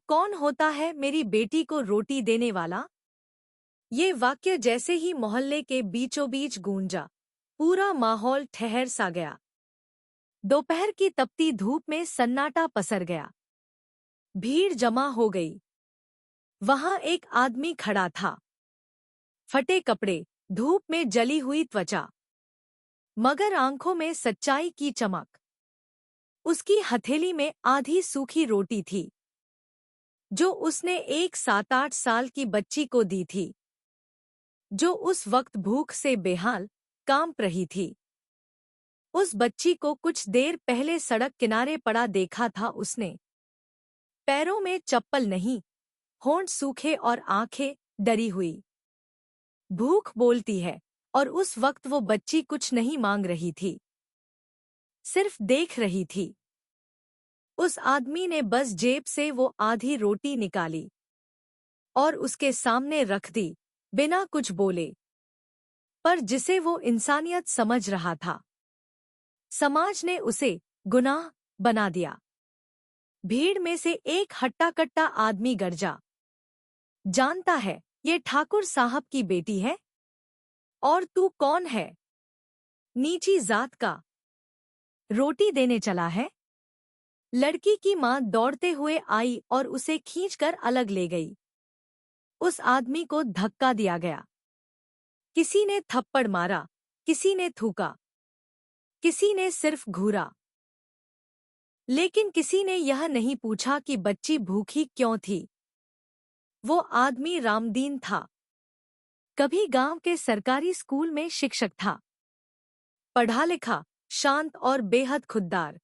कौन होता है मेरी बेटी को रोटी देने वाला? ये वाक्य जैसे ही मोहल्ले के बीचों बीच गूंजा, पूरा माहौल ठहर सा गया। दोपहर की तपती धूप में सन्नाटा पसर गया। भीड़ जमा हो गई। वहां एक आदमी खड़ा था। फटे कपड़े, धूप में जली हुई त्वचा, मगर आंखों में सच्चाई की चमक। उसकी हथेली में आधी सूखी रोटी थी, जो उसने एक 7-8 साल की बच्ची को दी थी, जो उस वक्त भूख से बेहाल कांप रही थी। उस बच्ची को कुछ देर पहले सड़क किनारे पड़ा देखा था उसने। पैरों में चप्पल नहीं, होंठ सूखे और आंखें डरी हुई। भूख बोलती है, और उस वक्त वो बच्ची कुछ नहीं मांग रही थी, सिर्फ देख रही थी। उस आदमी ने बस जेब से वो आधी रोटी निकाली और उसके सामने रख दी, बिना कुछ बोले। पर जिसे वो इंसानियत समझ रहा था, समाज ने उसे गुनाह बना दिया। भीड़ में से एक हट्टा-कट्टा आदमी गरजा, जानता है ये ठाकुर साहब की बेटी है? और तू कौन है? नीची जात का। रोटी देने चला है? लड़की की मां दौड़ते हुए आई और उसे खींचकर अलग ले गई। उस आदमी को धक्का दिया गया। किसी ने थप्पड़ मारा, किसी ने थूका, किसी ने सिर्फ घूरा। लेकिन किसी ने यह नहीं पूछा कि बच्ची भूखी क्यों थी। वो आदमी रामदीन था। कभी गांव के सरकारी स्कूल में शिक्षक था। पढ़ा लिखा, शांत और बेहद खुददार।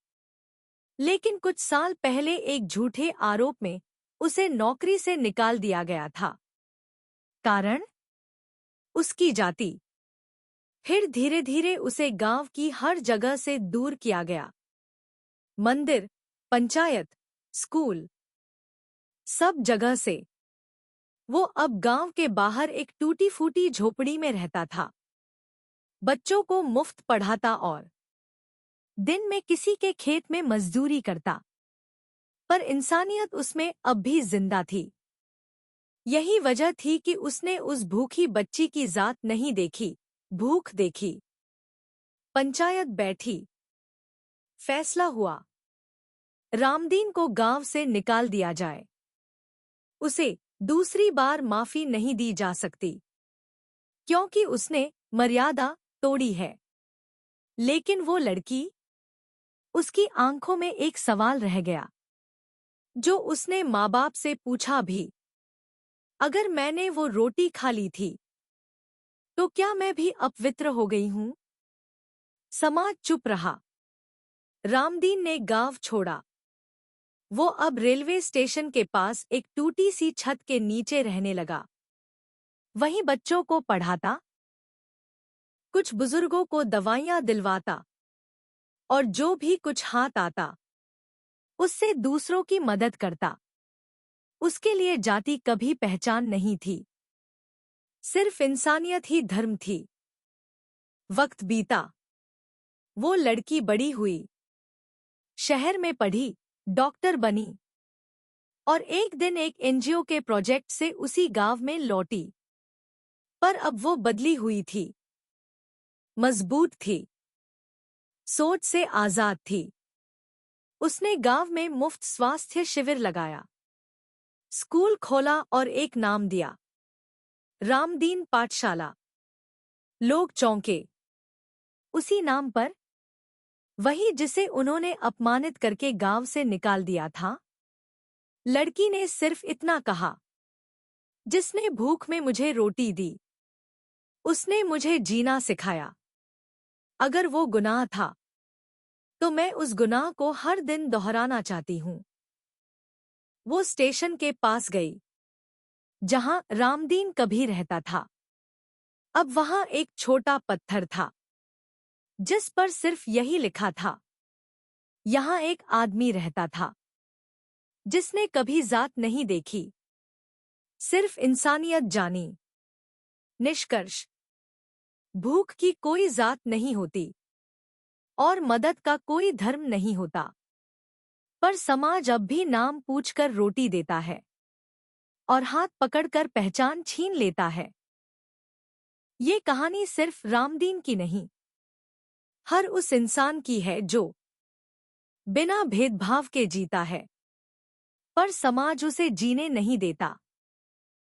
लेकिन कुछ साल पहले एक झूठे आरोप में उसे नौकरी से निकाल दिया गया था। कारण? उसकी जाति। फिर धीरे धीरे उसे गांव की हर जगह से दूर किया गया। मंदिर, पंचायत, स्कूल, सब जगह से। वो अब गांव के बाहर एक टूटी फूटी झोपड़ी में रहता था। बच्चों को मुफ्त पढ़ाता और दिन में किसी के खेत में मजदूरी करता। पर इंसानियत उसमें अब भी जिंदा थी। यही वजह थी कि उसने उस भूखी बच्ची की जात नहीं देखी, भूख देखी। पंचायत बैठी। फैसला हुआ, रामदीन को गांव से निकाल दिया जाए। उसे दूसरी बार माफी नहीं दी जा सकती, क्योंकि उसने मर्यादा तोड़ी है। लेकिन वो लड़की, उसकी आंखों में एक सवाल रह गया, जो उसने माँ बाप से पूछा भी। अगर मैंने वो रोटी खा ली थी, तो क्या मैं भी अपवित्र हो गई हूं? समाज चुप रहा। रामदीन ने गांव छोड़ा। वो अब रेलवे स्टेशन के पास एक टूटी सी छत के नीचे रहने लगा। वहीं बच्चों को पढ़ाता, कुछ बुजुर्गों को दवाइयां दिलवाता, और जो भी कुछ हाथ आता, उससे दूसरों की मदद करता। उसके लिए जाति कभी पहचान नहीं थी, सिर्फ इंसानियत ही धर्म थी। वक्त बीता। वो लड़की बड़ी हुई, शहर में पढ़ी, डॉक्टर बनी, और एक दिन एक एनजीओ के प्रोजेक्ट से उसी गांव में लौटी। पर अब वो बदली हुई थी, मजबूत थी, सोच से आजाद थी। उसने गांव में मुफ्त स्वास्थ्य शिविर लगाया, स्कूल खोला और एक नाम दिया, रामदीन पाठशाला। लोग चौंके। उसी नाम पर, वही जिसे उन्होंने अपमानित करके गांव से निकाल दिया था। लड़की ने सिर्फ इतना कहा, जिसने भूख में मुझे रोटी दी, उसने मुझे जीना सिखाया। अगर वो गुनाह था, तो मैं उस गुनाह को हर दिन दोहराना चाहती हूँ। वो स्टेशन के पास गई, जहां रामदीन कभी रहता था। अब वहां एक छोटा पत्थर था, जिस पर सिर्फ यही लिखा था, यहाँ एक आदमी रहता था, जिसने कभी जात नहीं देखी, सिर्फ इंसानियत जानी। निष्कर्ष, भूख की कोई जात नहीं होती, और मदद का कोई धर्म नहीं होता। पर समाज अब भी नाम पूछकर रोटी देता है और हाथ पकड़कर पहचान छीन लेता है। ये कहानी सिर्फ रामदीन की नहीं, हर उस इंसान की है जो बिना भेदभाव के जीता है, पर समाज उसे जीने नहीं देता।